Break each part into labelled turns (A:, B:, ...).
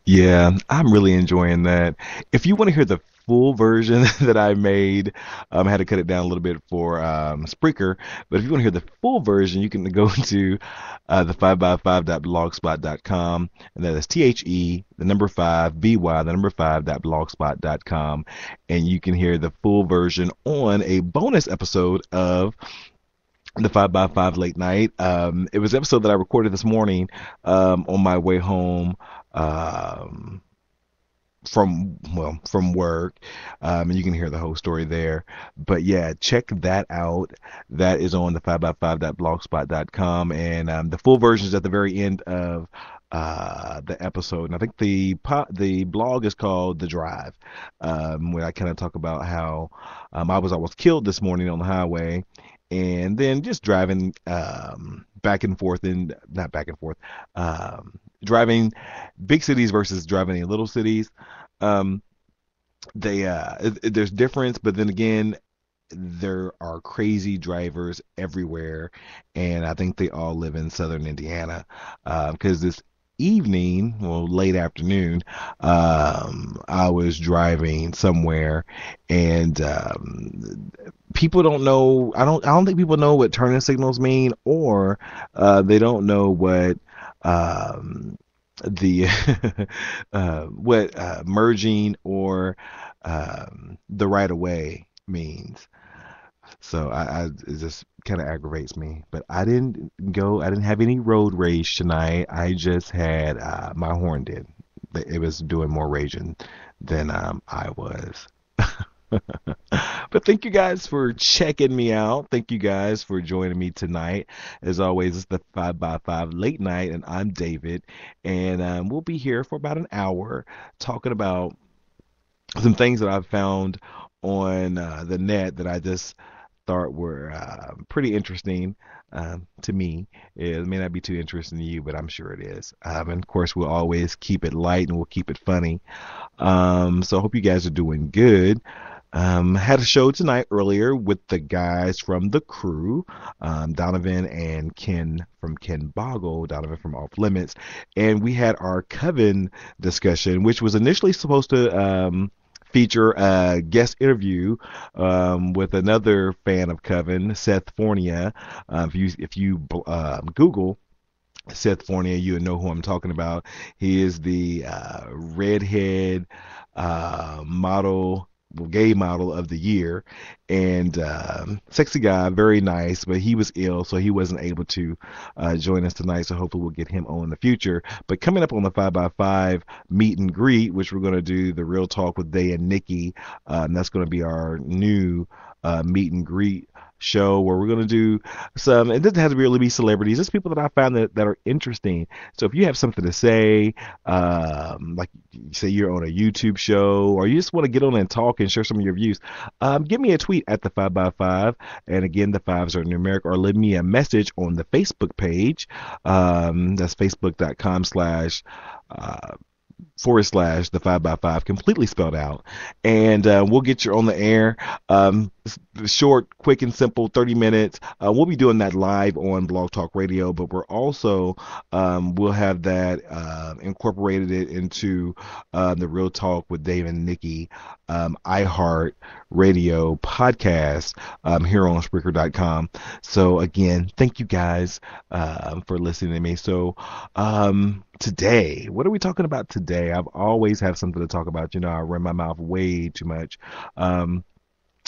A: Yeah, I'm really enjoying that. If you want to hear the full version that I made, I had to cut it down a little bit for Spreaker. But if you want to hear the full version, you can go to the 5by5.blogspot.com, and that is THE, the number 5, BY, the number 5.blogspot.com, and you can hear the full version on a bonus episode of the 5 by 5 late night. It was an episode that I recorded this morning on my way home um, from work, and you can hear the whole story there. But yeah, check that out. That is on the 5by5.blogspot.com, and the full version is at the very end of the episode. And I think the blog is called The Drive, where I kind of talk about how I was almost killed this morning on the highway, and then just driving back and forth, and not back and forth, driving big cities versus driving in little cities. Um, there's difference, but then again, there are crazy drivers everywhere, and I think they all live in southern Indiana. Because this evening, well, late afternoon, I was driving somewhere, and people don't know. I don't think people know what turning signals mean, or they don't know what the what merging or the right of way means. So it just kind of aggravates me. But I didn't go. I didn't have any road rage tonight. I just had my horn did. It was doing more raging than I was. But thank you guys for checking me out. Thank you guys for joining me tonight. As always, it's the 5 by 5 late night, and I'm David. And we'll be here for about an hour talking about some things that I've found on the net that I just thought were pretty interesting to me. It may not be too interesting to you, but I'm sure it is. And of course, we'll always keep it light and we'll keep it funny. So I hope you guys are doing good. Had a show tonight earlier with the guys from the crew, Donovan and Ken from Ken Boggle, Donovan from Off Limits, and we had our Coven discussion, which was initially supposed to feature a guest interview with another fan of Coven, Seth Fornia. If you Google Seth Fornia, you know who I'm talking about. He is the redhead model, gay model of the year, and sexy guy, very nice, but he was ill, so he wasn't able to join us tonight. So hopefully we'll get him on in the future. But coming up on the 5 by 5 meet and greet, which we're going to do the Real Talk with Day and Nikki, that's going to be our new meet and greet show, where we're going to do some, it doesn't have to really be celebrities, just people that I found that are interesting. So if you have something to say, like you say you're on a YouTube show, or you just want to get on and talk and share some of your views, give me a tweet at the 5 by 5, and again, the fives are numeric, or leave me a message on the Facebook page. That's facebook.com/ / the 5 by 5 completely spelled out, and we'll get you on the air. Short, quick and simple, 30 minutes. We'll be doing that live on Blog Talk Radio, but we're also we'll have that incorporated it into the Real Talk with Dave and Nikki iHeart Radio podcast here on Spreaker.com. So again, thank you guys for listening to me. So today, what are we talking about today? I've always have something to talk about. You know, I run my mouth way too much.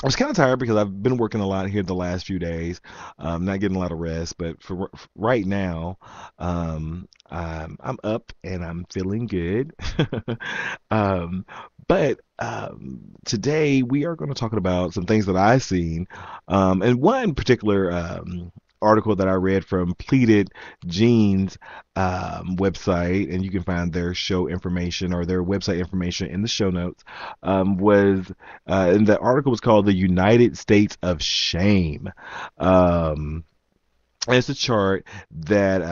A: I was kind of tired because I've been working a lot here the last few days, not getting a lot of rest. But for right now, I'm up and I'm feeling good. But today we are going to talk about some things that I've seen, and one particular article that I read from Pleated Jeans website, and you can find their show information or their website information in the show notes. Was and the article was called "The United States of Shame." And it's a chart that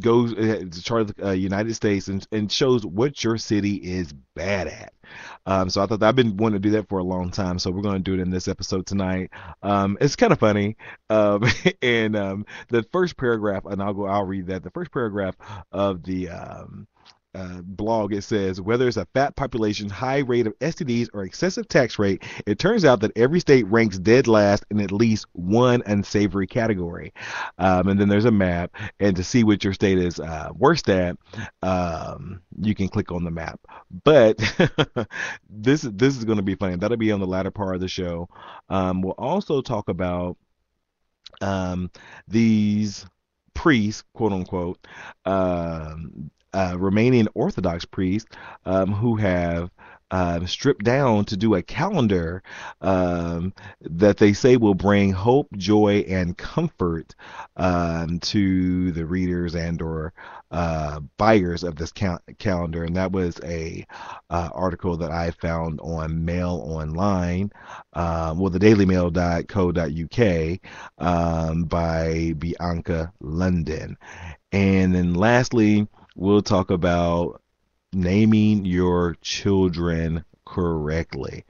A: it's a chart of the United States and shows what your city is bad at. So I thought I've been wanting to do that for a long time. So we're going to do it in this episode tonight. It's kind of funny. Um, and the first paragraph, and I'll read that. The first paragraph of the blog, it says, whether it's a fat population, high rate of STDs, or excessive tax rate, it turns out that every state ranks dead last in at least one unsavory category. And then there's a map, and to see what your state is worst at, you can click on the map. But this is going to be funny. That'll be on the latter part of the show. We'll also talk about these priests, quote unquote, Romanian Orthodox priests who have stripped down to do a calendar that they say will bring hope, joy, and comfort to the readers and or buyers of this calendar. And that was a article that I found on Mail Online, well, thedailymail.co.uk, by Bianca London. And then lastly, we'll talk about naming your children correctly.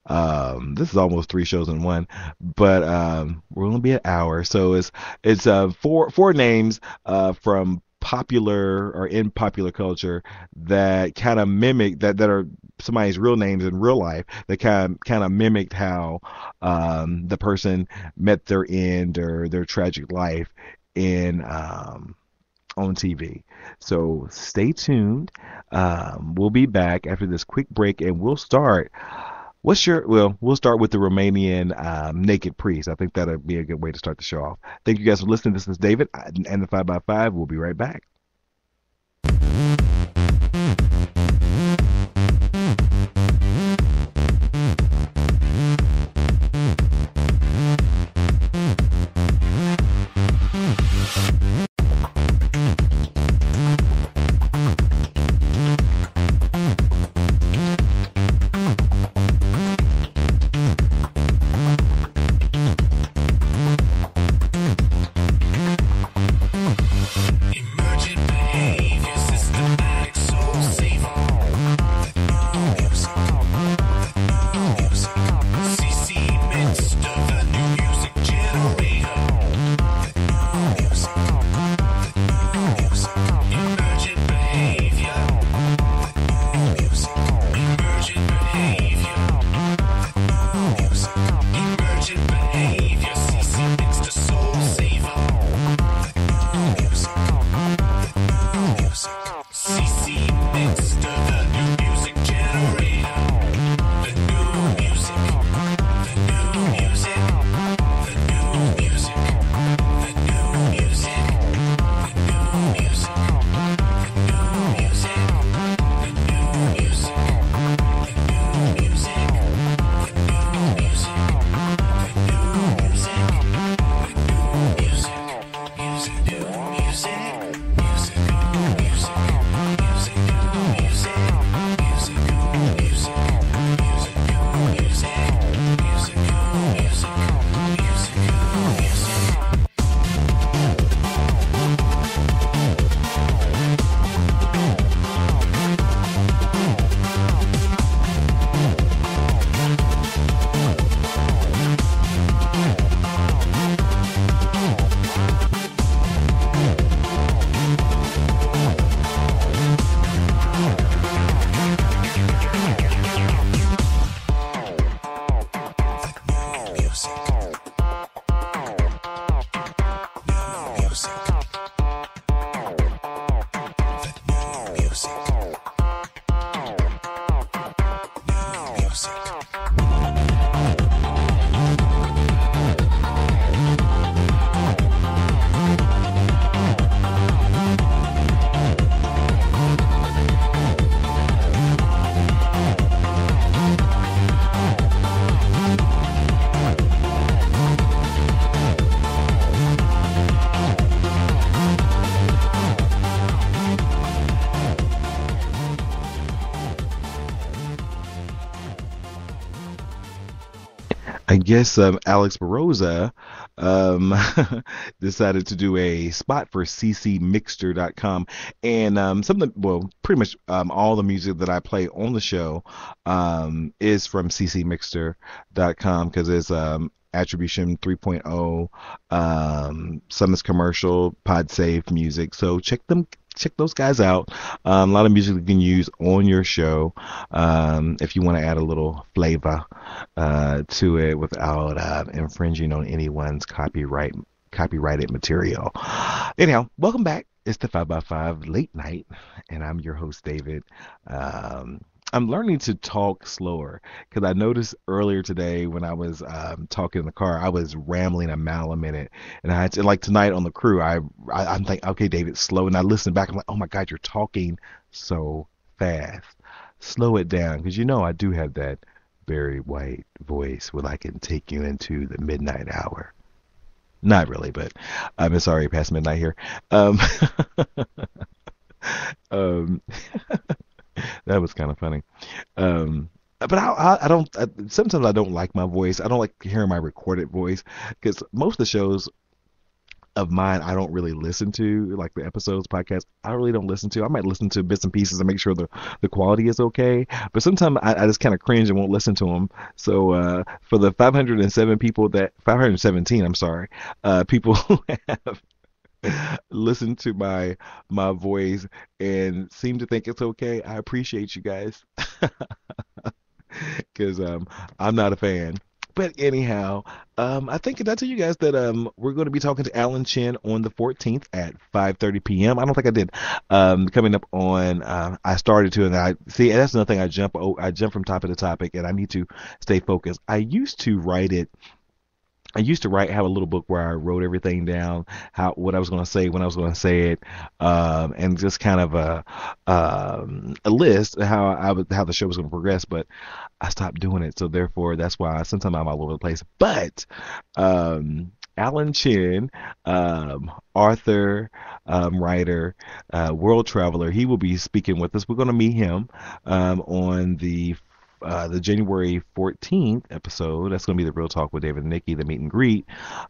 A: This is almost 3 shows in one, but we're going to be an hour. So it's four names from popular or in popular culture that kind of mimic that are somebody's real names in real life, that kind of mimicked how the person met their end or their tragic life in on TV. So stay tuned. We'll be back after this quick break, and we'll start. We'll start with the Romanian naked priest. I think that'll be a good way to start the show off. Thank you guys for listening. This is David and the 5x5. We'll be right back.
B: Emerging
A: I guess Alex Baroza um, decided to do a spot for ccmixter.com. And some of the, well, pretty much all the music that I play on the show is from ccmixter.com because it's Attribution 3.0, some is commercial, PodSafe music. So check those guys out. A lot of music you can use on your show if you want to add a little flavor to it without infringing on anyone's copyrighted material. Anyhow, welcome back. It's the 5 by 5 late night, and I'm your host, David. Um, I'm learning to talk slower because I noticed earlier today when I was talking in the car, I was rambling a mile a minute, and I had to, like tonight on the crew, I'm like, okay, David, slow, and I listen back. I'm like, oh my God, you're talking so fast. Slow it down because I do have that very white voice where I can take you into the midnight hour. Not really, but it's already past midnight here. Um, um, that was kind of funny. But I don't. Sometimes I don't like my voice. I don't like hearing my recorded voice because most of the shows of mine I don't really listen to, like the episodes, podcast. I really don't listen to. I might listen to bits and pieces and make sure the quality is okay. But sometimes I just kind of cringe and won't listen to them. So for the 517, I'm sorry, people who have listened to my voice and seem to think it's okay, I appreciate you guys because I'm not a fan. But anyhow, I think did I tell you guys that we're going to be talking to Alan Chen on the 14th at 5:30 p.m. I don't think I did. Coming up on I started to, and I see that's another thing. I jump from topic to topic, and I need to stay focused. I used to have a little book where I wrote everything down, how what I was going to say when I was going to say it, and just kind of a list of how the show was going to progress. But I stopped doing it, so therefore that's why sometimes I'm all over the place. But Alan Chen, author, writer, world traveler, he will be speaking with us. We're going to meet him on the January 14th episode. That's going to be the Real Talk with David and Nikki, the meet and greet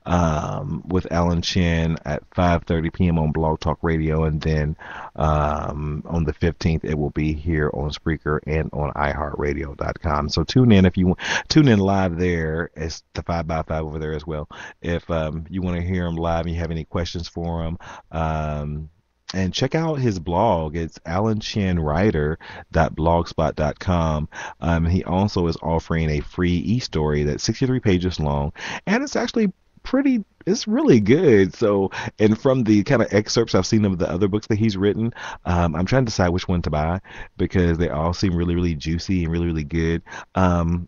A: with Alan Chen at 5:30 p.m. on Blog Talk Radio, and then on the 15th it will be here on Spreaker and on iHeartRadio.com. So tune in if you want. Tune in live there. It's the 5 by 5 over there as well. If you want to hear him live and you have any questions for him. And check out his blog. It's alanchenwriter.blogspot.com. He also is offering a free e-story that's 63 pages long, and it's actually it's really good. So, and from the kind of excerpts I've seen of the other books that he's written, I'm trying to decide which one to buy because they all seem really, really juicy and really, really good. I'm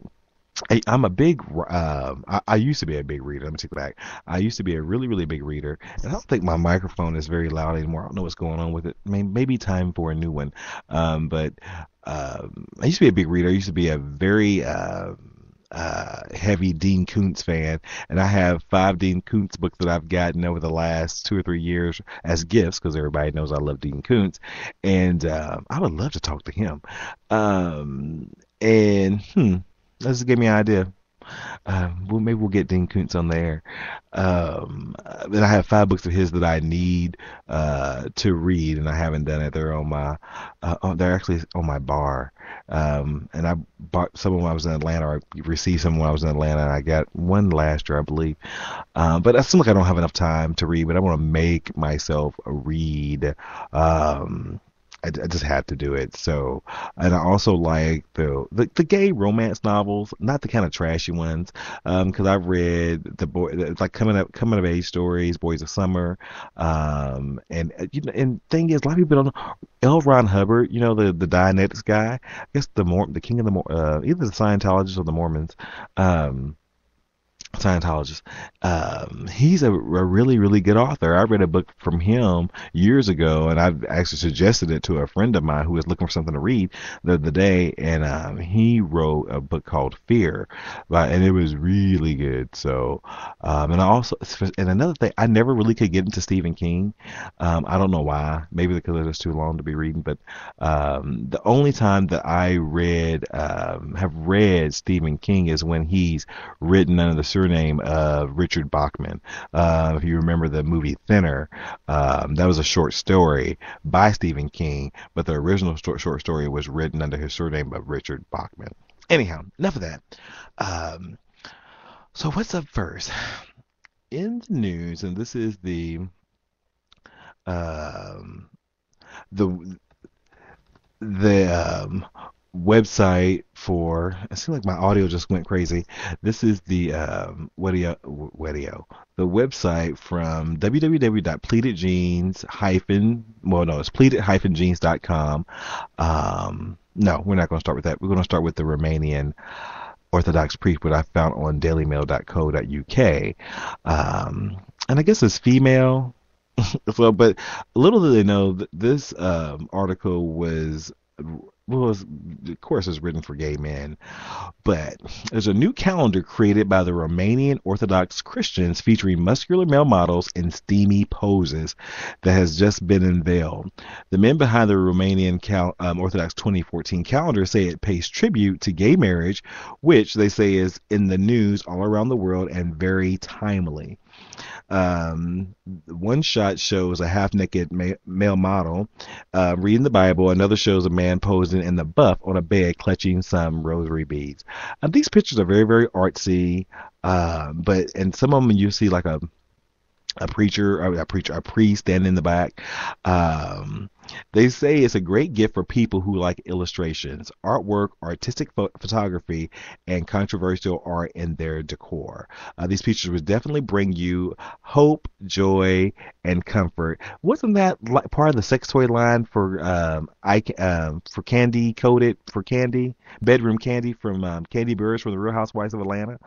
A: a big, I used to be a big reader. Let me take it back. I used to be a really, really big reader, and I don't think my microphone is very loud anymore. I don't know what's going on with it. Maybe time for a new one. But I used to be a big reader. I used to be a very heavy Dean Koontz fan, and I have 5 Dean Koontz books that I've gotten over the last 2 or 3 years as gifts because everybody knows I love Dean Koontz, and I would love to talk to him. And This give me an idea. Maybe we'll get Dean Koontz on there. Then I have 5 books of his that I need to read, and I haven't done it. They're actually on my bar. And I bought some when I was in Atlanta, or I received some when I was in Atlanta, and I got one last year, I believe. But I seems like I don't have enough time to read, but I want to make myself read. I just had to do it. So, and I also like the gay romance novels, not the kind of trashy ones, because I've read it's like coming of age stories, Boys of Summer, and and thing is, a lot of people don't know L. Ron Hubbard, the Dianetics guy, I guess the king of the either the Scientologists or the Mormons. Scientologist. He's a really, really good author. I read a book from him years ago, and I've actually suggested it to a friend of mine who was looking for something to read the other day. And he wrote a book called Fear, and it was really good. So, and I also, and another thing, I never really could get into Stephen King. I don't know why. Maybe because it was too long to be reading. But the only time that I have read Stephen King is when he's written under the surname of Richard Bachman. If you remember the movie Thinner, that was a short story by Stephen King, but the original short story was written under his surname of Richard Bachman. Anyhow, enough of that. Um, so what's up first? In the news, and this is um, the the website for. It seems like my audio just went crazy. This is the the website from www.pleatedjeans hyphen. Well, no, it's pleated-jeans.com. No, we're not going to start with that. We're going to start with the Romanian Orthodox priest, what I found on dailymail.co.uk. And I guess it's female. So, but little do they know that this article was, of course, is written for gay men, but there's a new calendar created by the Romanian Orthodox Christians featuring muscular male models in steamy poses that has just been unveiled. The men behind the Romanian Orthodox 2014 calendar say it pays tribute to gay marriage, which they say is in the news all around the world and very timely. One shot shows a half-naked male model reading the Bible. Another shows a man posing in the buff on a bed, clutching some rosary beads. These pictures are very, very artsy, but and some of them you see like a priest standing in the back. Um, they say it's a great gift for people who like illustrations, artwork, artistic photography, and controversial art in their decor. These pictures would definitely bring you hope, joy, and comfort. Wasn't that like part of the sex toy line for for Candy Coated for Candy Bedroom Candy from Candy Burris from the Real Housewives of Atlanta?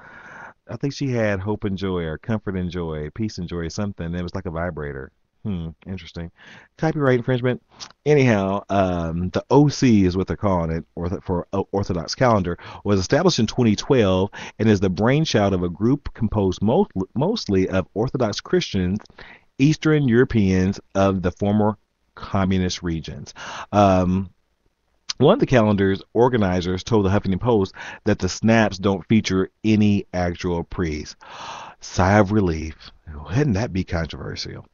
A: I think she had hope and joy or comfort and joy, peace and joy, something. It was like a vibrator. Interesting. Copyright infringement. Anyhow, the OC is what they're calling it, for Orthodox Calendar, was established in 2012 and is the brainchild of a group composed mostly of Orthodox Christians, Eastern Europeans of the former communist regions. Um, One of the calendar's organizers told the Huffington Post that the snaps don't feature any actual priests. Sigh of relief. Wouldn't that be controversial?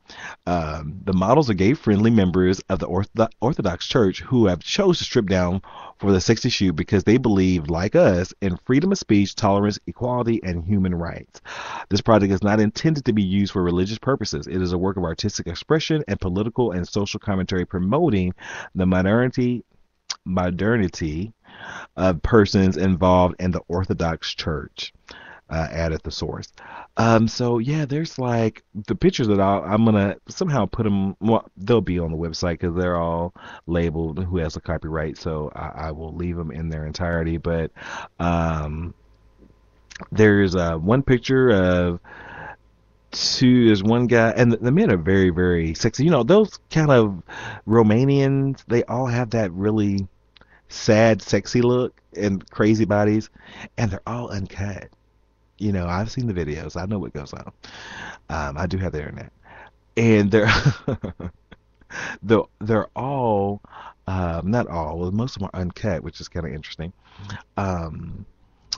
A: The models are gay-friendly members of the Orthodox Church who have chose to strip down for the sexy shoot because they believe, like us, in freedom of speech, tolerance, equality, and human rights. This project is not intended to be used for religious purposes. It is a work of artistic expression and political and social commentary promoting the modernity of persons involved in the Orthodox Church, added the source. So yeah, there's like the pictures that I'm gonna somehow put them. Well, they'll be on the website because they're all labeled who has a copyright. So I will leave them in their entirety. But um, there's one picture of two. There's one guy, and the men are very, very sexy. You know, those kind of Romanians. They all have that really sad, sexy look and crazy bodies, and they're all uncut. You know, I've seen the videos. I know what goes on. I do have the internet, and they're all not all. Well, most of them are uncut, which is kind of interesting. Um,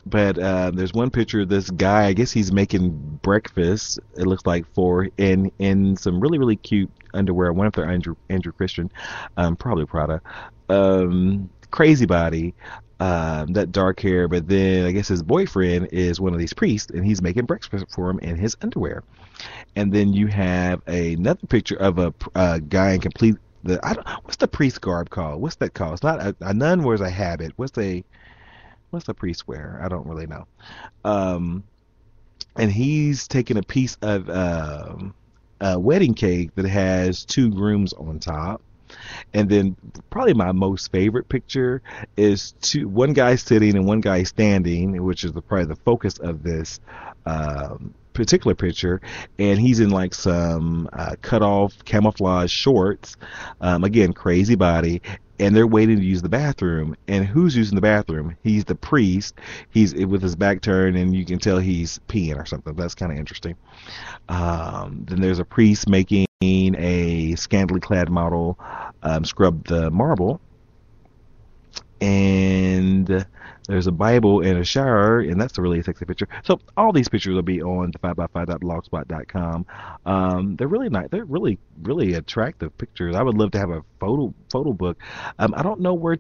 A: but there's one picture of this guy. I guess he's making breakfast. It looks like for in some really really cute underwear. One of their Andrew Christian, probably Prada. Crazy body, that dark hair. But then I guess his boyfriend is one of these priests, and he's making breakfast for him in his underwear. And then you have another picture of a guy in complete. I don't, what's the priest garb called? What's that called? It's not a nun wears a habit. What's the priest wear? I don't really know. Um, and he's taking a piece of a wedding cake that has two grooms on top. And then probably my most favorite picture is one guy sitting and one guy standing, which is probably the focus of this particular picture, and he's in like some cut off camouflage shorts, again crazy body, and they're waiting to use the bathroom. And who's using the bathroom? He's the priest. He's with his back turned, and you can tell he's peeing or something. That's kind of interesting. Then there's a priest making a scantily clad model scrub the marble, and there's a Bible and a shower, and that's a really sexy picture. So all these pictures will be on the 5x5.blogspot.com. They're really nice. They're really, really attractive pictures. I would love to have a photo book. I don't know where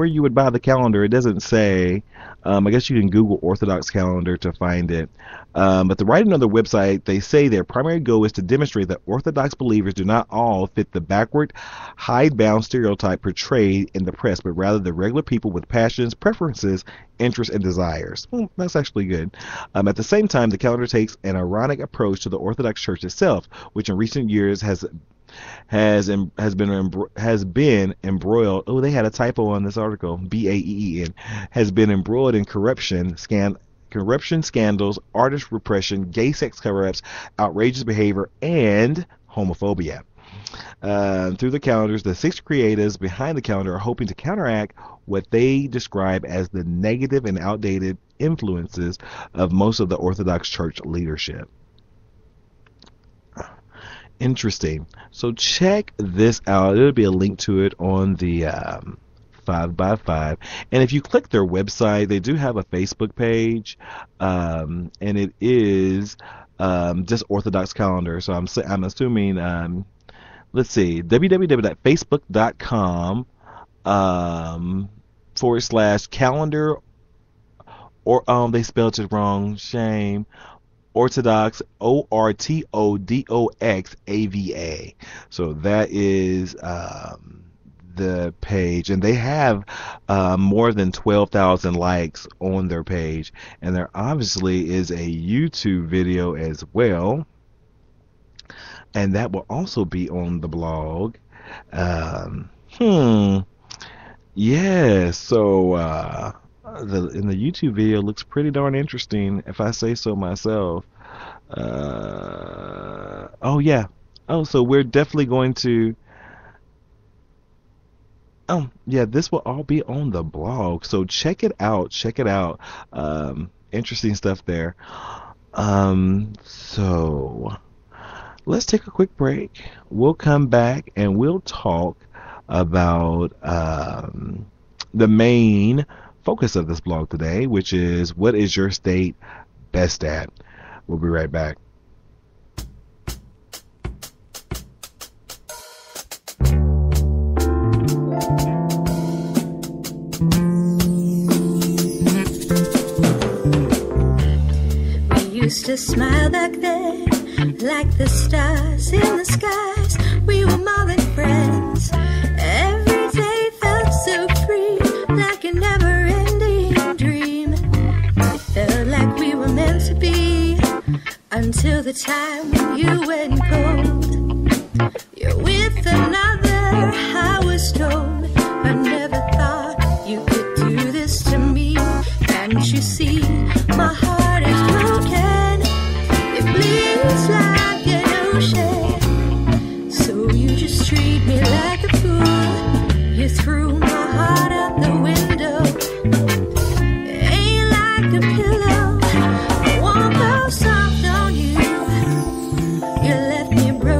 A: you would buy the calendar. It doesn't say. I guess you can Google Orthodox calendar to find it. But the writing on their website, they say their primary goal is to demonstrate that Orthodox believers do not all fit the backward, hidebound stereotype portrayed in the press, but rather the regular people with passions, preferences, interests, and desires. That's actually good. At the same time, the calendar takes an ironic approach to the Orthodox Church itself, which in recent years has been embroiled. Oh, they had a typo on this article. BAEEN has been embroiled in corruption scandals, artist repression, gay sex cover-ups, outrageous behavior, and homophobia. Through the calendars, the 6 creatives behind the calendar are hoping to counteract what they describe as the negative and outdated influences of most of the Orthodox Church leadership. Interesting. So check this out. There'll be a link to it on the 5x5. And if you click their website, they do have a Facebook page, and it is just Orthodox Calendar. So I'm assuming, let's see, www.facebook.com /calendar, or they spelled it wrong, shame. Orthodox, ORTODOXAVA. So that is the page, and they have more than 12,000 likes on their page, and there obviously is a YouTube video as well, and that will also be on the blog. Yeah, so in the YouTube video looks pretty darn interesting, if I say so myself. Oh yeah. Oh, so we're definitely going to. Oh yeah, this will all be on the blog. So check it out. Check it out. Interesting stuff there. So let's take a quick break. We'll come back and we'll talk about the main focus of this blog today, which is what is your state best at? We'll be right back.
B: We used to smile back then like the stars in the skies. We were more than friends. Every day felt so free, like a never-ending dream. It felt like we were meant to be, until the time when you went cold. You're with another, I was told. I never thought you could do this to me. Can't you see, my heart is broken. It bleeds like an ocean. So you just treat me like a fool. You threw my heart out the window. It ain't like a pillow. I won't go soft on you. You left me broken.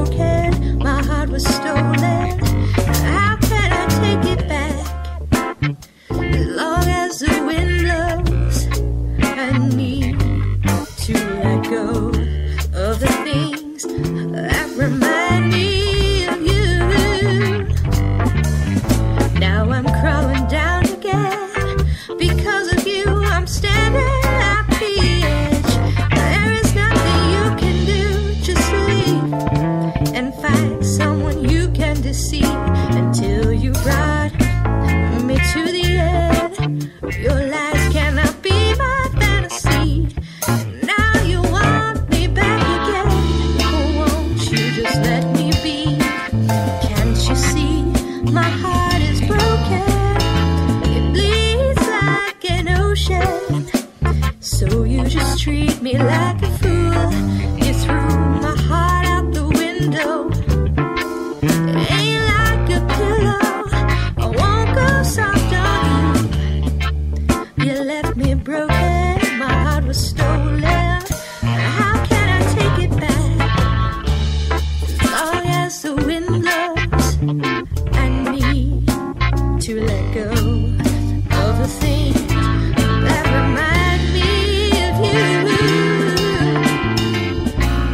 B: let go of the things that remind me of you.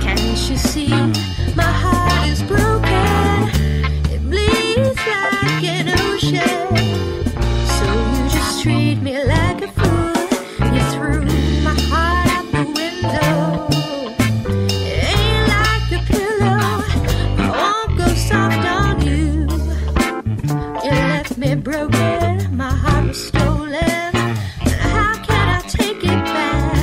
B: Can't you see my heart is broken? It bleeds like an ocean. So you just treat me like a fool. You threw my heart out the window. It ain't like a pillow. I won't go soft on you. You left me broken. My heart was stolen. And how can I take it back?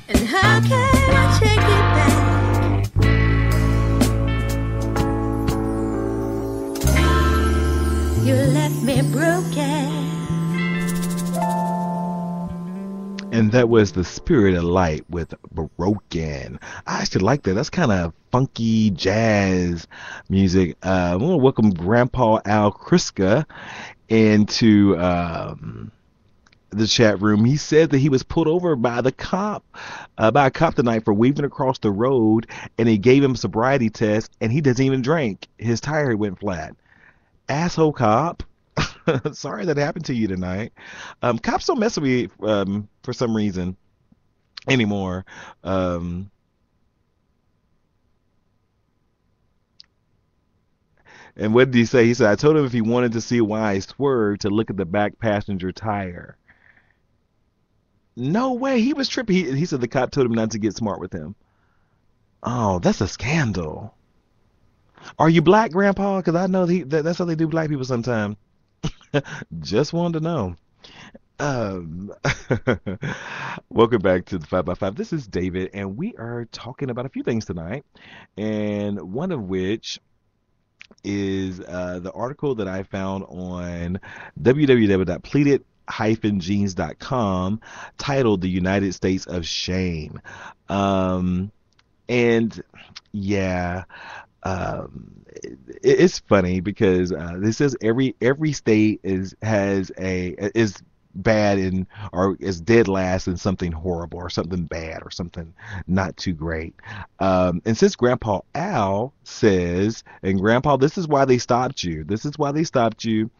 B: And how can I take it back? You left me broken.
A: And that was The Spirit of Light with Broken. I actually like that. That's kind of funky jazz music. I want to welcome Grandpa Al Kriska into the chat room. He said that he was pulled over by a cop tonight for weaving across the road, and he gave him a sobriety test, and he doesn't even drink. His tire went flat. Asshole cop. Sorry that happened to you tonight. Cops don't mess with me for some reason anymore. And what did he say? He said, I told him if he wanted to see why I swerved to look at the back passenger tire. No way. He was tripping. He said the cop told him not to get smart with him. Oh, that's a scandal. Are you black, Grandpa? Because I know that's how they do black people sometimes. Just wanted to know. Um, Welcome back to the 5 by 5. This is David, and we are talking about a few things tonight, and one of which is the article that I found on www.pleated-jeans.com titled "The United States of Shame," and yeah. It's funny because this says every state is bad in or is dead last in something horrible or something bad or something not too great. And since Grandpa Al says, and Grandpa, this is why they stopped you. This is why they stopped you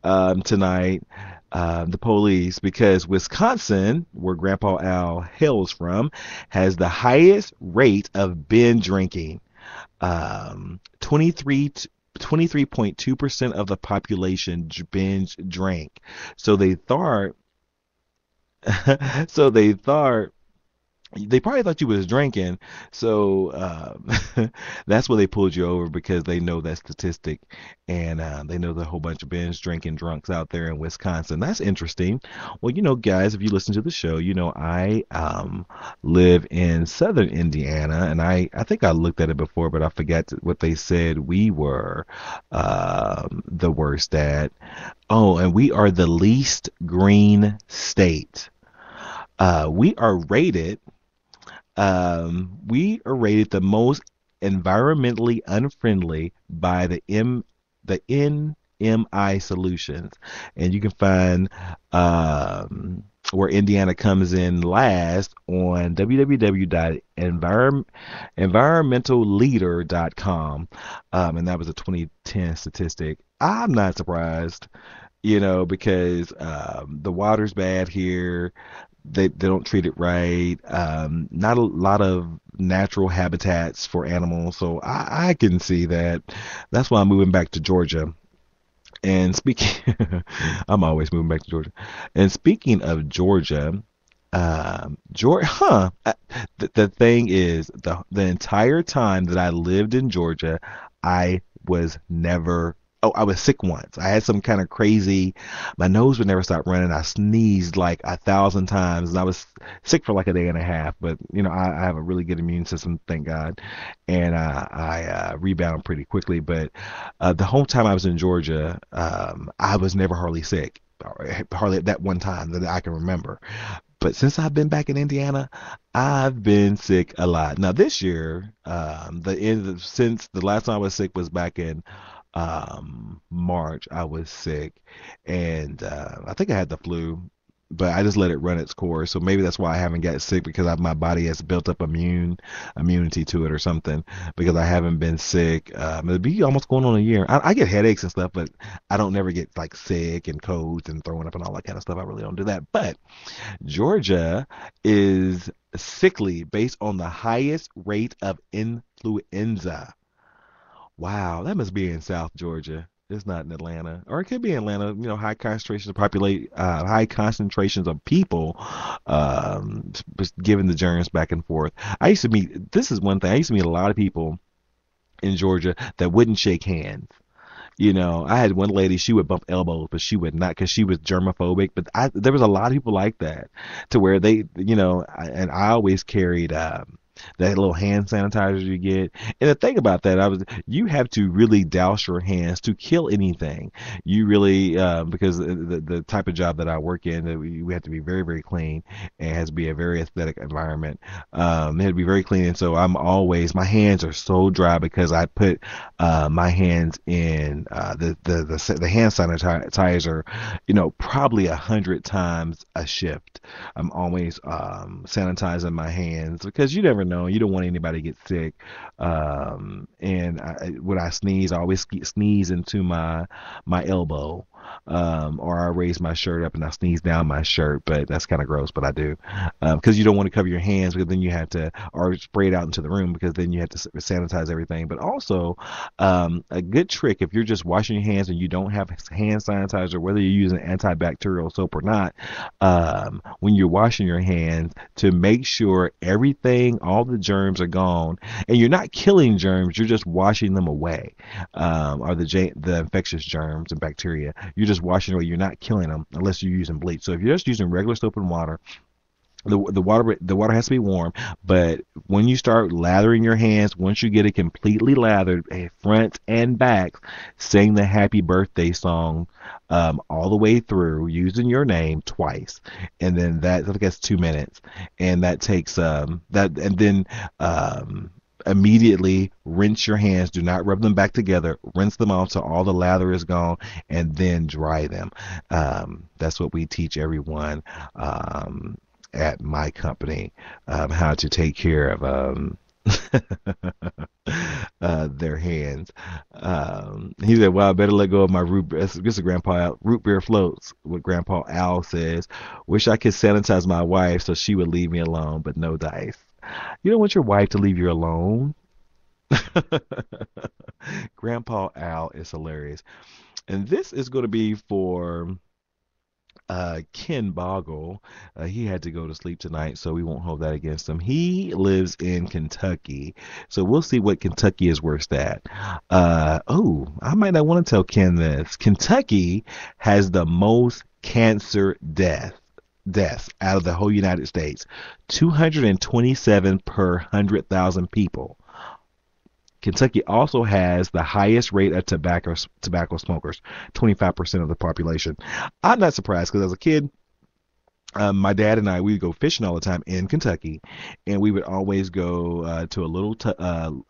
A: tonight. The police, because Wisconsin, where Grandpa Al hails from, has the highest rate of binge drinking. 23.2% of the population binge drank. So they thought so they probably thought you was drinking. So that's why they pulled you over, because they know that statistic, and they know there's a whole bunch of binge drinking drunks out there in Wisconsin. That's interesting. Well, guys, if you listen to the show, I live in southern Indiana, and I think I looked at it before, but I forgot what they said we were the worst at. Oh, and we are the least green state. We are rated the most environmentally unfriendly by the NMI Solutions, and you can find where Indiana comes in last on www.environmentalleader.com, and that was a 2010 statistic. I'm not surprised, because the water's bad here. They don't treat it right. Not a lot of natural habitats for animals, so I can see that. That's why I'm moving back to Georgia. And speaking, I'm always moving back to Georgia. And speaking of Georgia, Georgia, the thing is, the entire time that I lived in Georgia, I was never. Oh, I was sick once. I had some kind of crazy, my nose would never stop running. I sneezed like 1,000 times, and I was sick for like a day and a half. But, I have a really good immune system, thank God. And I rebound pretty quickly. But the whole time I was in Georgia, I was never hardly sick. Hardly at that one time that I can remember. But since I've been back in Indiana, I've been sick a lot. Now this year, since the last time I was sick was back in March, I was sick, and I think I had the flu but I just let it run its course. So maybe that's why I haven't got sick because my body has built up immunity to it or something. Because I haven't been sick. It'll be almost going on a year. I get headaches and stuff, but I don't never get like sick and colds and throwing up and all that kind of stuff. I really don't do that. But Georgia is sickly based on the highest rate of influenza. Wow, that must be in South Georgia. It's not in Atlanta, or it could be in Atlanta. High concentrations of high concentrations of people, giving the germs back and forth. I used to meet. This is one thing. I used to meet a lot of people in Georgia that wouldn't shake hands. I had one lady, she would bump elbows, but she would not because she was germophobic. But there was a lot of people like that to where and I always carried that little hand sanitizer you get. And the thing about that, you have to really douse your hands to kill anything. You really, because the type of job that I work in, we have to be very, very clean and it has to be a very aesthetic environment. It has to be very clean. And so my hands are so dry because I put my hands in the hand sanitizer, probably 100 times a shift. I'm always sanitizing my hands because you never know. You don't want anybody to get sick. And when I sneeze, I always sneeze into my elbow. Or I raise my shirt up and I sneeze down my shirt, but that's kind of gross, but I do. Because you don't want to cover your hands because then you have to, or spray it out into the room because then you have to sanitize everything. But also, a good trick if you're just washing your hands and you don't have hand sanitizer, whether you're using antibacterial soap or not, when you're washing your hands, to make sure all the germs are gone, and you're not killing germs, you're just washing them away, or the infectious germs and bacteria. You're just washing away. You're not killing them unless you're using bleach. So if you're just using regular soap and water, the water has to be warm. But when you start lathering your hands, once you get it completely lathered, front and back, sing the happy birthday song all the way through, using your name twice, and then I think that's 2 minutes, and that takes that, and then immediately rinse your hands. Do not rub them back together. Rinse them off till all the lather is gone, and then dry them. That's what we teach everyone at my company, how to take care of their hands. He said, "Well, I better let go of my root beer." This is Grandpa root beer floats. What Grandpa Al says. Wish I could sanitize my wife so she would leave me alone, but no dice. You don't want your wife to leave you alone. Grandpa Al is hilarious. And this is going to be for Ken Boggle. He had to go to sleep tonight, so we won't hold that against him. He lives in Kentucky, so we'll see what Kentucky is worse at. I might not want to tell Ken this. Kentucky has the most cancer deaths out of the whole United States. 227 per 100,000 people. Kentucky also has the highest rate of tobacco smokers, 25% of the population. I'm not surprised because as a kid, my dad and I, we would go fishing all the time in Kentucky, and we would always go to a little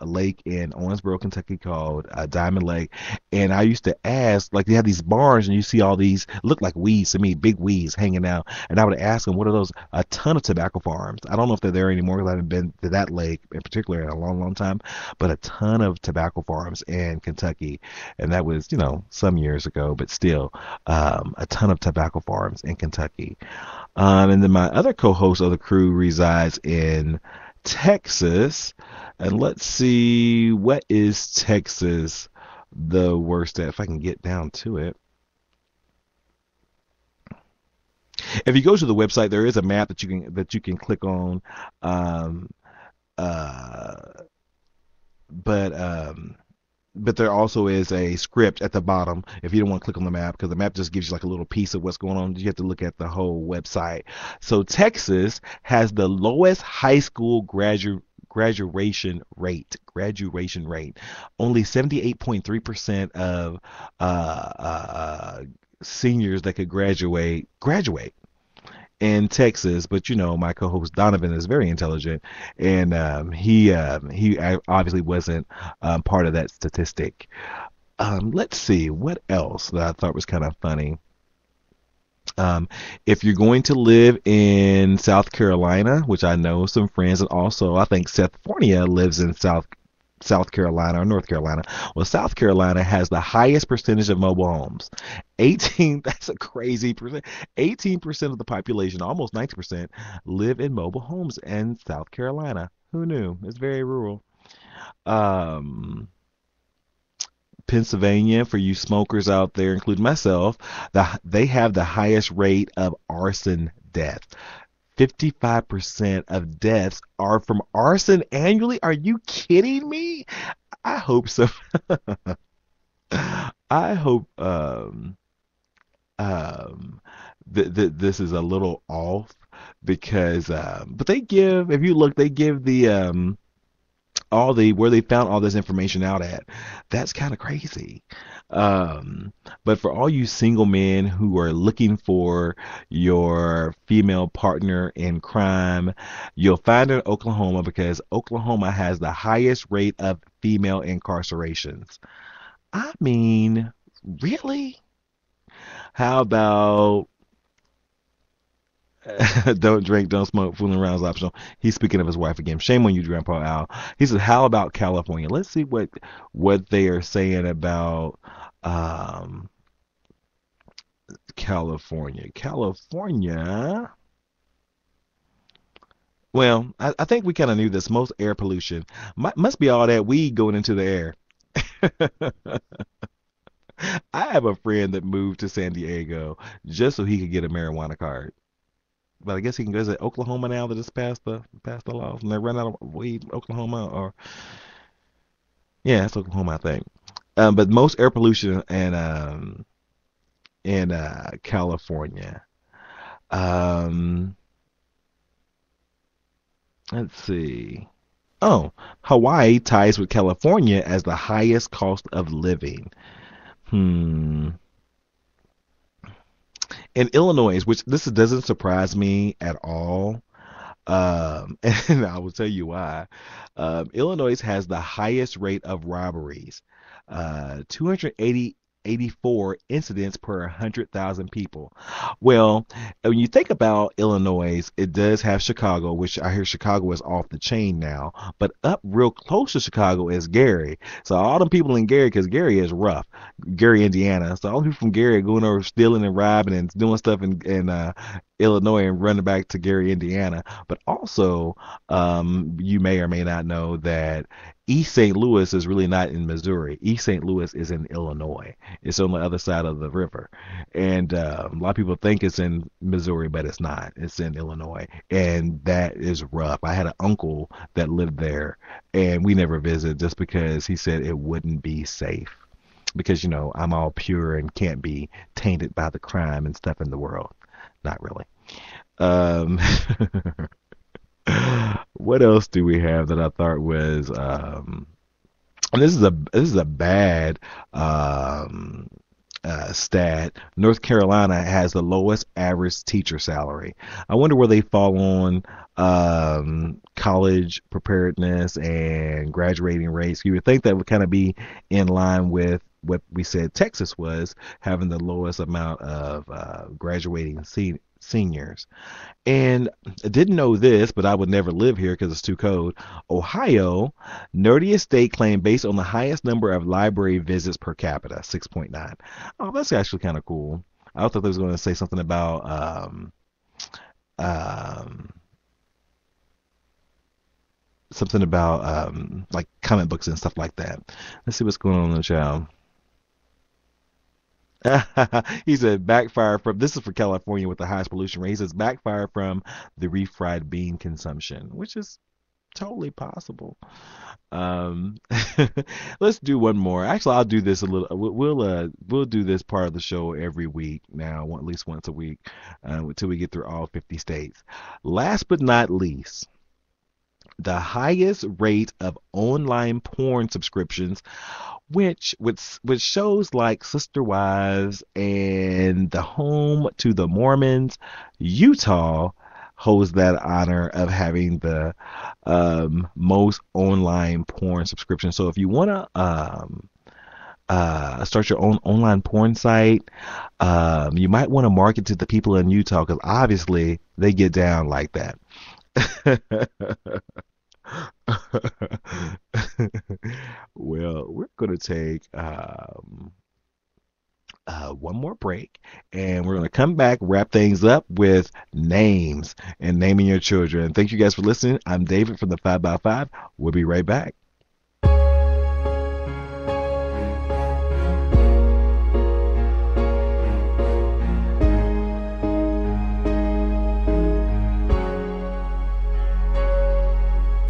A: lake in Owensboro, Kentucky called Diamond Lake. And I used to ask, like, they have these barns, and you see all these, look like weeds to me, big weeds hanging out. And I would ask them, what are those? A ton of tobacco farms. I don't know if they're there anymore because I haven't been to that lake in particular in a long, long time, but a ton of tobacco farms in Kentucky. And that was, some years ago, but still, a ton of tobacco farms in Kentucky. And then my other co-host of the crew resides in Texas. And let's see, what is Texas the worst at, if I can get down to it. If you go to the website, there is a map that you can click on. But there also is a script at the bottom if you don't want to click on the map, because the map just gives you like a little piece of what's going on. You have to look at the whole website. So Texas has the lowest high school graduation rate. Only 78.3% of seniors that could graduate in Texas. But my co-host Donovan is very intelligent, and he obviously wasn't part of that statistic. Let's see what else that I thought was kind of funny. Um, if you're going to live in South Carolina, which I know some friends, and also I think Seth Fornia lives in South Carolina or North Carolina. Well, South Carolina has the highest percentage of mobile homes. 18, that's a crazy percent. 18% of the population, almost 90%, live in mobile homes in South Carolina. Who knew? It's very rural. Um, Pennsylvania, for you smokers out there, including myself, they have the highest rate of arson deaths. 55% of deaths are from arson annually. Are you kidding me? I hope so. I hope um, this is a little off because, but they give, if you look, they give the all the where they found all this information out at. That's kind of crazy. But for all you single men who are looking for your female partner in crime, you'll find it in Oklahoma because Oklahoma has the highest rate of female incarcerations. I mean, really? How about don't drink, don't smoke, fooling around is optional. He's speaking of his wife again. Shame on you, Grandpa Al. He said, "How about California?" Let's see what they are saying about um, California. California. Well, I think we kind of knew this. Most air pollution must be all that weed going into the air. I have a friend that moved to San Diego just so he could get a marijuana card. But I guess he can go. Is it Oklahoma now that it's passed the laws and they run out of weed? Oklahoma or yeah, it's Oklahoma, I think. But most air pollution in California. Um, let's see. Oh, Hawaii ties with California as the highest cost of living. Hmm. In Illinois, which this doesn't surprise me at all. And I will tell you why. Illinois has the highest rate of robberies, 280 84 incidents per 100,000 people. Well, when you think about Illinois, it does have Chicago, which I hear Chicago is off the chain now, but up real close to Chicago is Gary. So all them people in Gary, because Gary is rough, Gary, Indiana. So all the people from Gary are going over stealing and robbing and doing stuff in Illinois and running back to Gary, Indiana. But also, you may or may not know that East St. Louis is really not in Missouri. East St. Louis is in Illinois. It's on the other side of the river. And a lot of people think it's in Missouri, but it's not. It's in Illinois. And that is rough. I had an uncle that lived there, and we never visited just because he said it wouldn't be safe. Because, I'm all pure and can't be tainted by the crime and stuff in the world. Not really. Um, what else do we have that I thought was and this is a bad stat. North Carolina has the lowest average teacher salary. I wonder where they fall on college preparedness and graduating rates. You would think that would kind of be in line with what we said Texas was having the lowest amount of graduating seniors. And I didn't know this, but I would never live here because it's too cold. Ohio, nerdiest state claim based on the highest number of library visits per capita, 6.9. Oh, that's actually kind of cool. I thought they was going to say something about um, like comic books and stuff like that. Let's see what's going on in the show. He said backfire from this is for California with the highest pollution rate. He says backfire from the refried bean consumption, which is totally possible. Um, let's do one more. Actually, I'll do this a little. We'll do this part of the show every week now, at least once a week, until we get through all 50 states. Last but not least, the highest rate of online porn subscriptions, which shows like Sister Wives and The Home to the Mormons, Utah holds that honor of having the most online porn subscription. So if you want to start your own online porn site, You might want to market to the people in Utah because obviously they get down like that. Well, we're going to take one more break and we're going to come back, wrap things up with names and naming your children. Thank you guys for listening. I'm David from the 5 by 5. We'll be right back.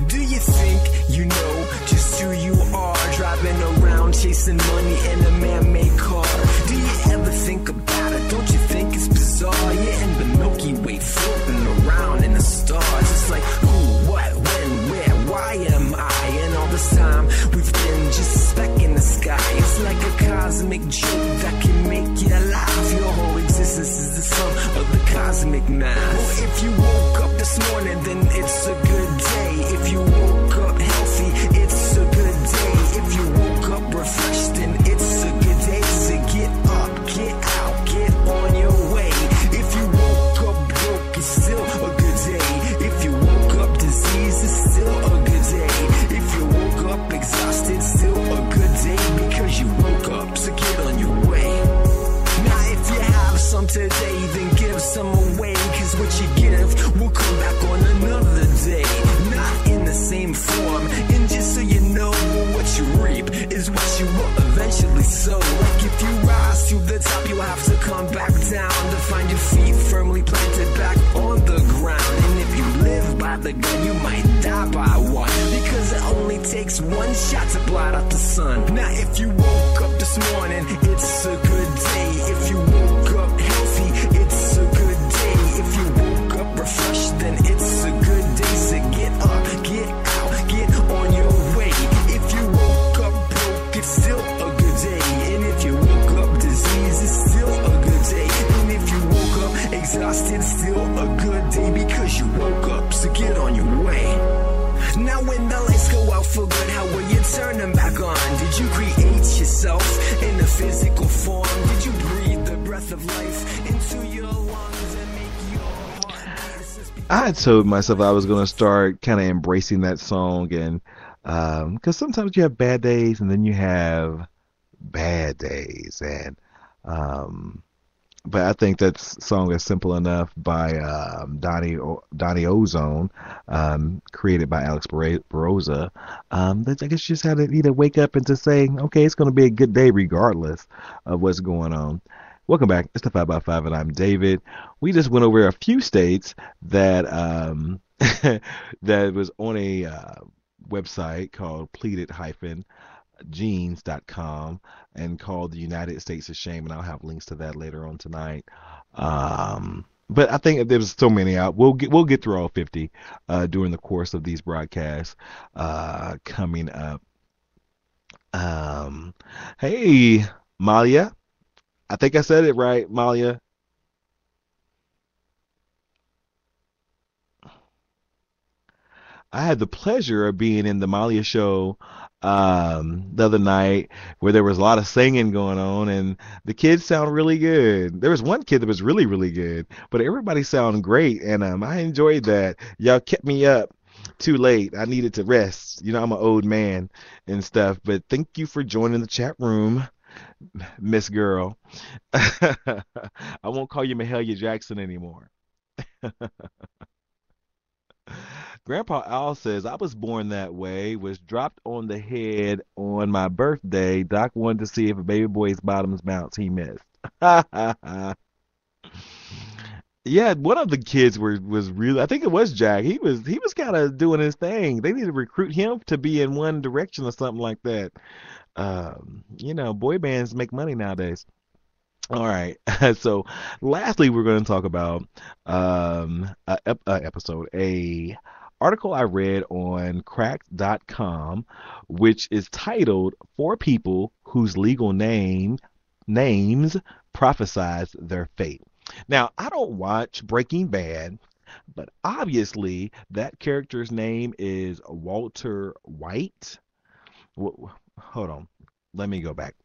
C: Do you think you know just who you are? Driving around chasing money in a man-made car. Do you ever think about it? Don't you think it's bizarre? You're in the Milky Way floating around in the stars. It's like who, what, when, where, why am I? And all this time we've been just a speck in the sky. It's like a cosmic joke that can make you laugh. Your whole existence is the sum of the cosmic math. Well, if you woke up this morning, then it's a good day. If you woke up healthy, it's a good day. If you woke up refreshed, then it's a good day. So get up, get out, get on your way. If you woke up broke, it's still a good day. If you woke up diseased, it's still a good day. If you woke up exhausted, still a good day. Because you woke up, so get on your way. Now if you have some today, then give some away. Cause what you give will come back on another day. Not in the same form. And just so you know, what you reap is what you will eventually sow. Like if you rise to the top, you'll have to come back down to find your feet firmly planted back on the ground. And if you live by the gun, you might die by one. Because it only takes one shot to blot out the sun. Now if you woke up this morning, it's a good day. If you woke up healthy, it's a good day. If you woke up refreshed, then it's a good day. So get up, get out, get on your way. If you woke up broke, it's still a good day. And if you woke up diseased, it's still a good day. And if you woke up exhausted, still a good day. Because you woke up, so get on your way. Now when the lights go out for good, how will you turn them back on? Did you create yourself in a physical form? Did you breathe the breath of life into your lungs and make your heart beat?
A: I had told myself I was going to start kind of embracing that song, and because sometimes you have bad days and then you have bad days, and um, but I think that song is simple enough by Donnie Ozone, created by Alex Baroza. That I guess you just had to either wake up and just say, okay, it's going to be a good day regardless of what's going on. Welcome back. It's the 5 by 5 and I'm David. We just went over a few states that that was on a website called pleaded-genes.com and called the United States of Shame, and I'll have links to that later on tonight. But I think there's so many out. We'll get through all 50 during the course of these broadcasts coming up. Hey, Malia. I think I said it right, Malia. I had the pleasure of being in the Malia show the other night where there was a lot of singing going on and the kids sound really good. There was one kid that was really, really good, but everybody sounded great and I enjoyed that. Y'all kept me up too late. I needed to rest. You know, I'm an old man and stuff, but thank you for joining the chat room, Miss Girl. I won't call you Mahalia Jackson anymore. Grandpa Al says, I was born that way, was dropped on the head on my birthday. Doc wanted to see if a baby boy's bottoms bounce. He missed. Yeah, one of the kids was really, I think it was Jack. He was kind of doing his thing. They need to recruit him to be in one direction or something like that. Boy bands make money nowadays. All right. So, lastly, we're going to talk about a article I read on cracked.com, which is titled "Four People Whose Legal Names Prophesize Their Fate." Now, I don't watch Breaking Bad, but obviously that character's name is Walter White. Hold on. Let me go back.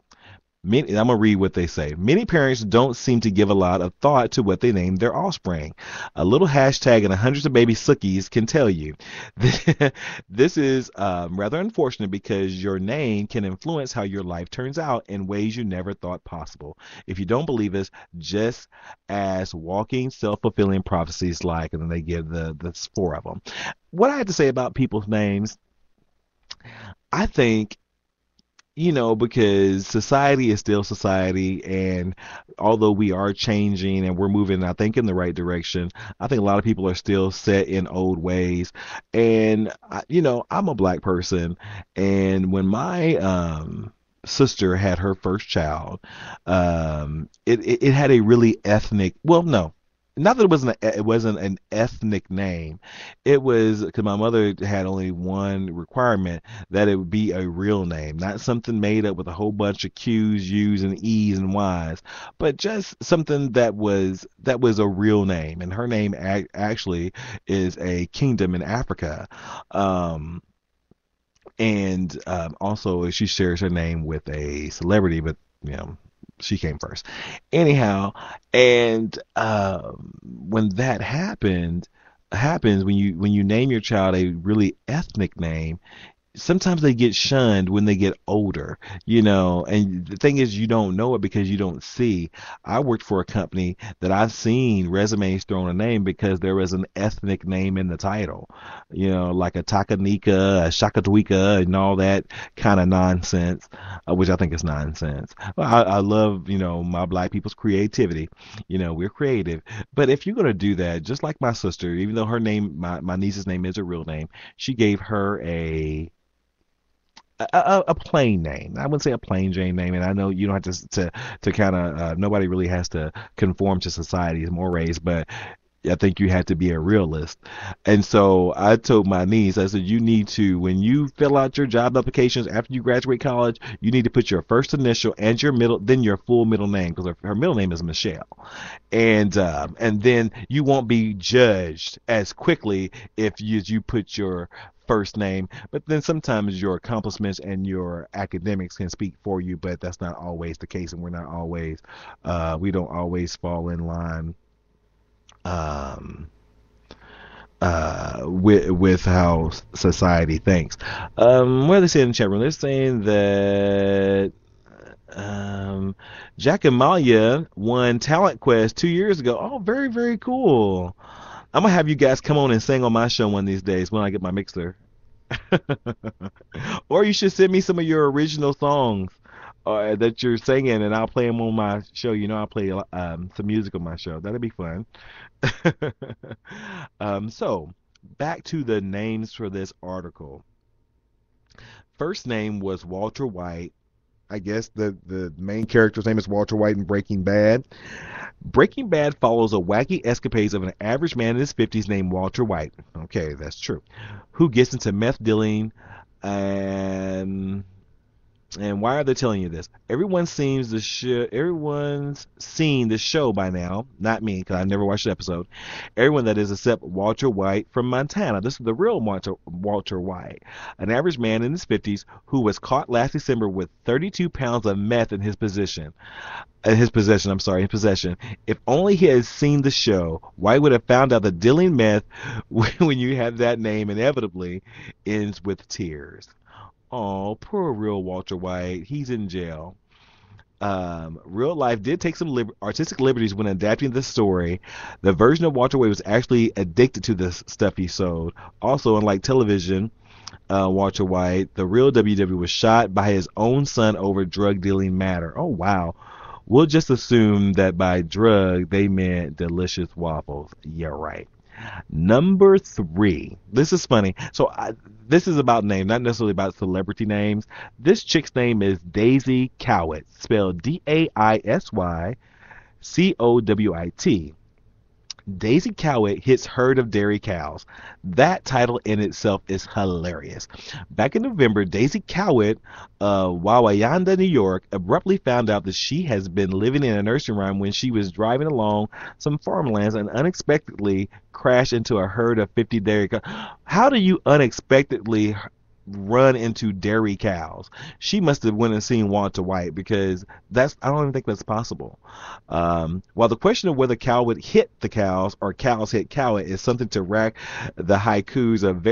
A: I'm gonna read what they say. Many parents don't seem to give a lot of thought to what they name their offspring. A little hashtag and hundreds of baby Sookies can tell you. This is rather unfortunate because your name can influence how your life turns out in ways you never thought possible. If you don't believe us, just as walking self-fulfilling prophecies like, and then they give the four of them. What I have to say about people's names, I think, because society is still society, and although we are changing and we're moving, I think, in the right direction, I think a lot of people are still set in old ways. And, I'm a black person, and when my sister had her first child, it had a really ethnic, well, no. Not that it wasn't an ethnic name. It was because my mother had only one requirement, that it would be a real name, not something made up with a whole bunch of Q's, U's, and E's and Y's, but just something that was a real name. And her name actually is a kingdom in Africa. And also she shares her name with a celebrity, but she came first. Anyhow, and when that happens when you name your child a really ethnic name, sometimes they get shunned when they get older, and the thing is, you don't know it because you don't see. I worked for a company that I've seen resumes thrown a name because there was an ethnic name in the title, like a Takanika, a Shakatwika, and all that kind of nonsense, which I think is nonsense. I love, my black people's creativity. We're creative. But if you're going to do that, just like my sister, even though her name, my niece's name is a real name, she gave her a plain name. I wouldn't say a plain Jane name, and I know you don't have to kind of nobody really has to conform to society's mores, but I think you had to be a realist. And so I told my niece, I said, you need to, when you fill out your job applications after you graduate college, you need to put your first initial and your middle, then your full middle name, because her middle name is Michelle. And then you won't be judged as quickly if you put your first name, but then sometimes your accomplishments and your academics can speak for you, but that's not always the case, and we don't always fall in line with how society thinks. What are they saying in the chat room? They're saying that Jack and Malia won Talent Quest 2 years ago. Oh, very, very cool. I'm gonna have you guys come on and sing on my show one of these days when I get my mixer. Or you should send me some of your original songs that you're singing, and I'll play them on my show. I'll play some music on my show. That'll be fun. So back to the names for this article. First name was Walter White. I guess the main character's name is Walter White in Breaking Bad. Breaking Bad follows a wacky escapades of an average man in his 50s named Walter White. Okay, that's true. Who gets into meth dealing and why are they telling you this? Everyone's seen the show by now. Not me, because I never watched the episode. Everyone, that is, except Walter White from Montana. This is the real Walter White, an average man in his 50s who was caught last December with 32 pounds of meth in his possession. If only he had seen the show, White would have found out that dealing meth, when you have that name, inevitably ends with tears. Oh, poor real Walter White. He's in jail. Real life did take some artistic liberties when adapting the story. The version of Walter White was actually addicted to the stuff he sold. Also, unlike television, Walter White, the real WW was shot by his own son over drug dealing matter. Oh, wow. We'll just assume that by drug, they meant delicious waffles. Yeah, right. Number 3. This is funny. So this is about name, not necessarily about celebrity names. This chick's name is Daisy Cowit, spelled Daisy-Cowit. Daisy Cowit hits herd of dairy cows. That title in itself is hilarious. Back in November, Daisy Cowit of Wawayanda, New York, abruptly found out that she has been living in a nursery rhyme when she was driving along some farmlands and unexpectedly crashed into a herd of 50 dairy cows. How do you unexpectedly run into dairy cows. She must have went and seen Walter White, because I don't even think that's possible. While the question of whether cow would hit the cows or cows hit cow is something to rack the haikus of,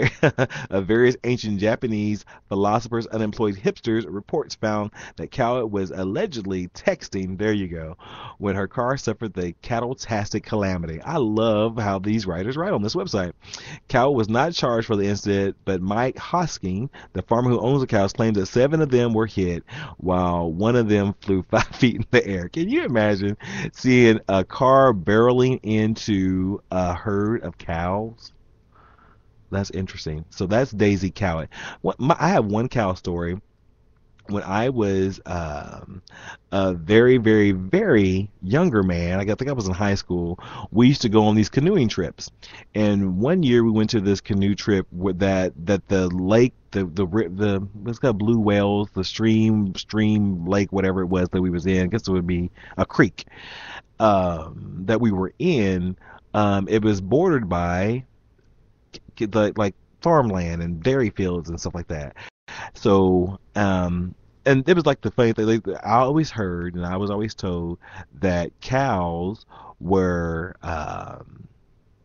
A: of various ancient Japanese philosophers, unemployed hipsters, reports found that Cow was allegedly texting, there you go, when her car suffered the cattle-tastic calamity. I love how these writers write on this website. Cow was not charged for the incident, but Mike Hosking, the farmer who owns the cows, claimed that 7 of them were hit, while one of them flew 5 feet in the air. Can you imagine seeing a car barreling into a herd of cows? That's interesting. So that's Daisy Cowett. I have one cow story. When I was a very, very, very younger man, I think I was in high school, we used to go on these canoeing trips. And one year we went to this canoe trip with that the lake, the it's got blue whales, the stream lake, whatever it was that we was in. I guess it would be a creek that we were in. It was bordered by like farmland and dairy fields and stuff like that. So, and it was like the funny thing. Like, I always heard, and I was always told that cows were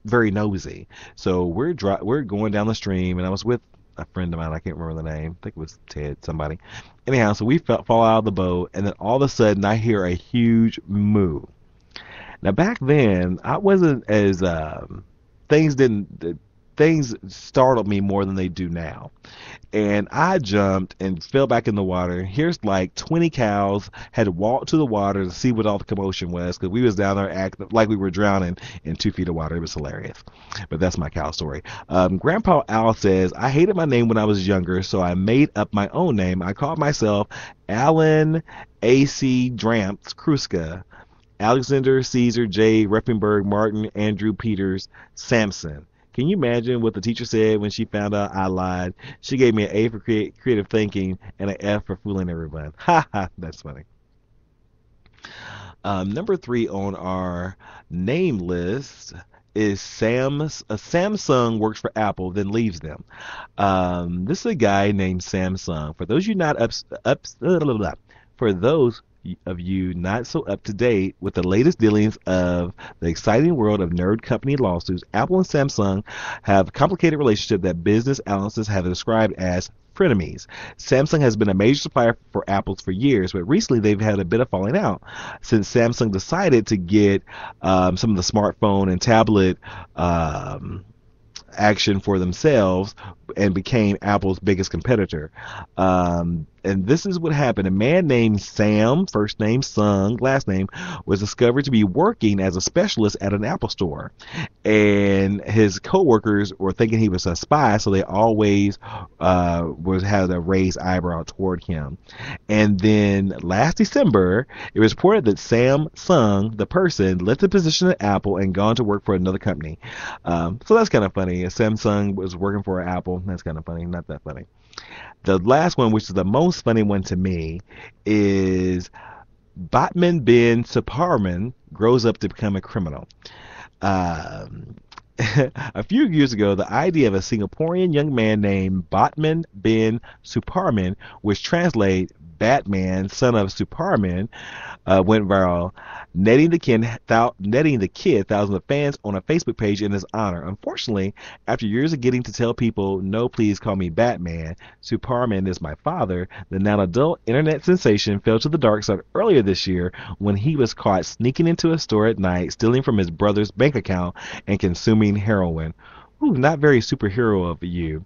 A: very nosy. So we're going down the stream, and I was with a friend of mine. I can't remember the name. I think it was Ted, somebody. Anyhow, so we fall out of the boat, and then all of a sudden I hear a huge moo. Now back then, I wasn't as things startled me more than they do now. And I jumped and fell back in the water. Here's like 20 cows had walked to the water to see what all the commotion was, because we was down there acting like we were drowning in 2 feet of water. It was hilarious. But that's my cow story. Grandpa Al says, I hated my name when I was younger, so I made up my own name. I called myself Alan A.C. Dramps Kruska. Alexander Caesar J. Reffenberg Martin Andrew Peters Sampson. Can you imagine what the teacher said when she found out I lied? She gave me an A for creative thinking and an F for fooling everyone. Ha ha, that's funny. Number 3 on our name list is Samsung works for Apple, then leaves them. This is a guy named Samsung. For those of you not for those of you not so up to date with the latest dealings of the exciting world of nerd company lawsuits, Apple and Samsung have a complicated relationship that business analysts have described as frenemies. Samsung has been a major supplier for Apple for years, but recently they've had a bit of falling out since Samsung decided to get some of the smartphone and tablet action for themselves and became Apple's biggest competitor. And this is what happened. A man named Sam, first name Sung, last name, was discovered to be working as a specialist at an Apple store. And his coworkers were thinking he was a spy, so they always had a raised eyebrow toward him. And then last December, it was reported that Sam Sung, the person, left the position at Apple and gone to work for another company. So that's kind of funny. Samsung was working for Apple. That's kind of funny. Not that funny. The last one, which is the most funny one to me, is Batman bin Suparman grows up to become a criminal. A few years ago, the idea of a Singaporean young man named Batman bin Suparman, which translates Batman, son of Superman, went viral, netting the kid thousands of fans on a Facebook page in his honor. Unfortunately, after years of getting to tell people, no, please call me Batman, Superman is my father, the now adult internet sensation fell to the dark side earlier this year when he was caught sneaking into a store at night, stealing from his brother's bank account, and consuming heroin. Ooh, not very superhero of you.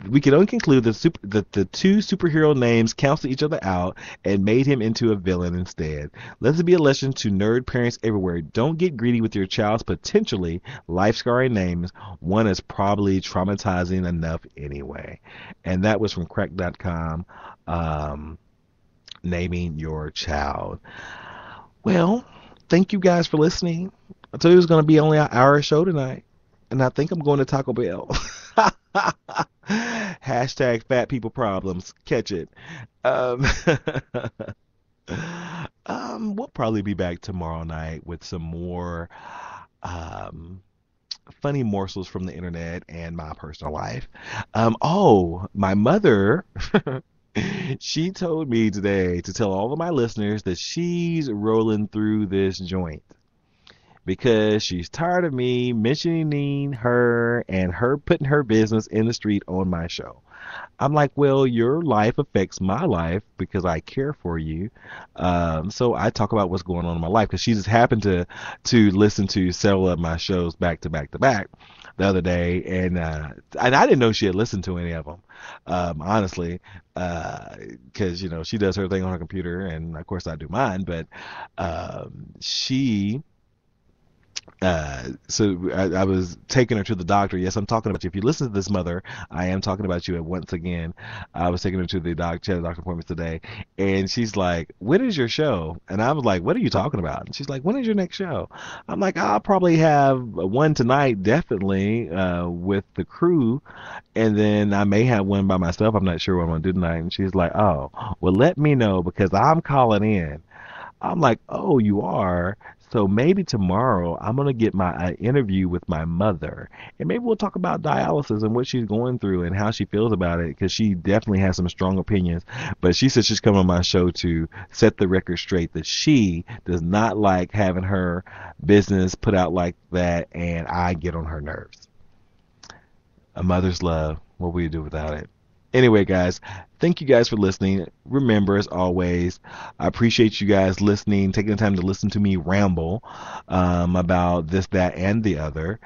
A: We can only conclude that the 2 superhero names canceled each other out and made him into a villain instead. Let this be a lesson to nerd parents everywhere. Don't get greedy with your child's potentially life-scarring names. One is probably traumatizing enough anyway. And that was from Crack.com, naming your child. Well, thank you guys for listening. I told you it was going to be only an hour show tonight. And I think I'm going to Taco Bell. Hashtag fat people problems. Catch it. We'll probably be back tomorrow night with some more funny morsels from the internet and my personal life. Oh, my mother, she told me today to tell all of my listeners that she's rolling through this joint because she's tired of me mentioning her and her putting her business in the street on my show. I'm like, well, your life affects my life because I care for you. So I talk about what's going on in my life because she just happened to listen to several of my shows back to back to back the other day, and I didn't know she had listened to any of them, honestly, because she does her thing on her computer, and of course I do mine, but she so I was taking her to the doctor. Yes, I'm talking about you. If you listen to this, mother, I am talking about you. And once again, I was taking her to the doctor. She had a doctor appointment today, and she's like, "When is your show?" And I was like, "What are you talking about?" And she's like, "When is your next show?" I'm like, "I'll probably have one tonight, definitely, with the crew, and then I may have one by myself. I'm not sure what I'm gonna do tonight." And she's like, "Oh, well, let me know because I'm calling in." I'm like, "Oh, you are?" So maybe tomorrow I'm gonna get my interview with my mother, and maybe we'll talk about dialysis and what she's going through and how she feels about it, because she definitely has some strong opinions. But she said she's coming on my show to set the record straight that she does not like having her business put out like that, and I get on her nerves. A mother's love. What will you do without it? Anyway, guys, thank you guys for listening. Remember, as always, I appreciate you guys listening, taking the time to listen to me ramble about this, that, and the other.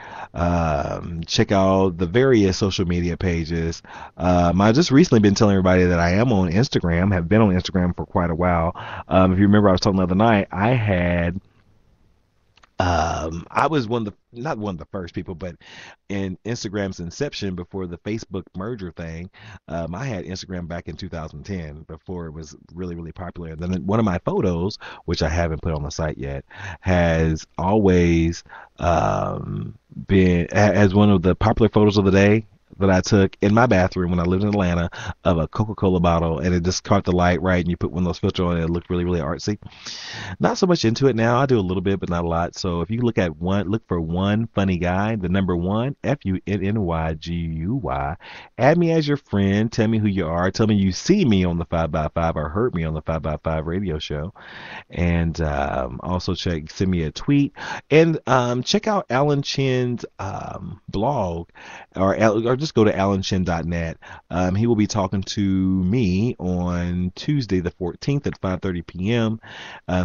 A: Check out the various social media pages. I've just recently been telling everybody that I am on Instagram, have been on Instagram for quite a while. If you remember, I was talking the other night, I was not one of the first people, but in Instagram's inception before the Facebook merger thing, I had Instagram back in 2010 before it was really, really popular. And then one of my photos, which I haven't put on the site yet, has always been as one of the popular photos of the day that I took in my bathroom when I lived in Atlanta of a Coca-Cola bottle, and it just caught the light right, and you put one of those filters on it. It looked really, really artsy. Not so much into it now. I do a little bit, but not a lot. So if you look for one funny guy, the number one, FUNNYGUY, add me as your friend. Tell me who you are. Tell me you see me on the 5 by 5 or heard me on the 5 by 5 radio show. And also send me a tweet. And check out Alan Chen's blog, or just go to alanchin.net. He will be talking to me on Tuesday the 14th at 5:30 p.m.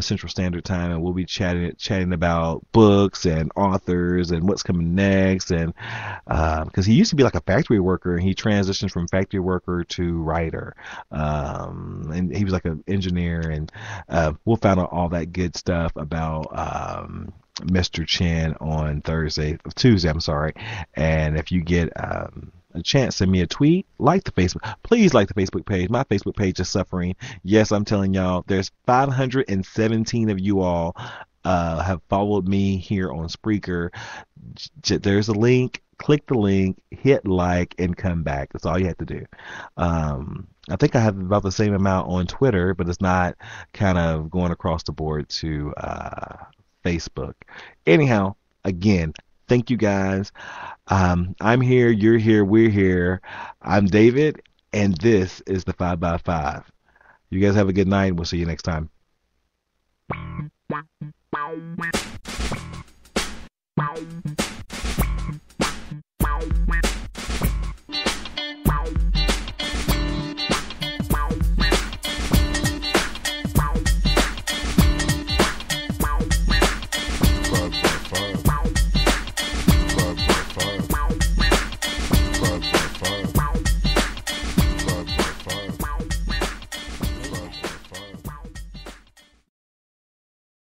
A: Central Standard Time, and we'll be chatting about books and authors and what's coming next. And because he used to be like a factory worker, and he transitioned from factory worker to writer, and he was like an engineer, and we'll find out all that good stuff about Mr. Chen on Tuesday, I'm sorry. And if you get a chance, send me a tweet, please like the Facebook page. My Facebook page is suffering. Yes, I'm telling y'all, there's 517 of you all have followed me here on Spreaker. There's a link. Click the link, hit like, and come back. That's all you have to do. I think I have about the same amount on Twitter, but it's not kind of going across the board to Facebook. Anyhow, again, thank you guys. I'm here, you're here, we're here. I'm David, and this is the 5 by 5. You guys have a good night. We'll see you next time.
C: Wow.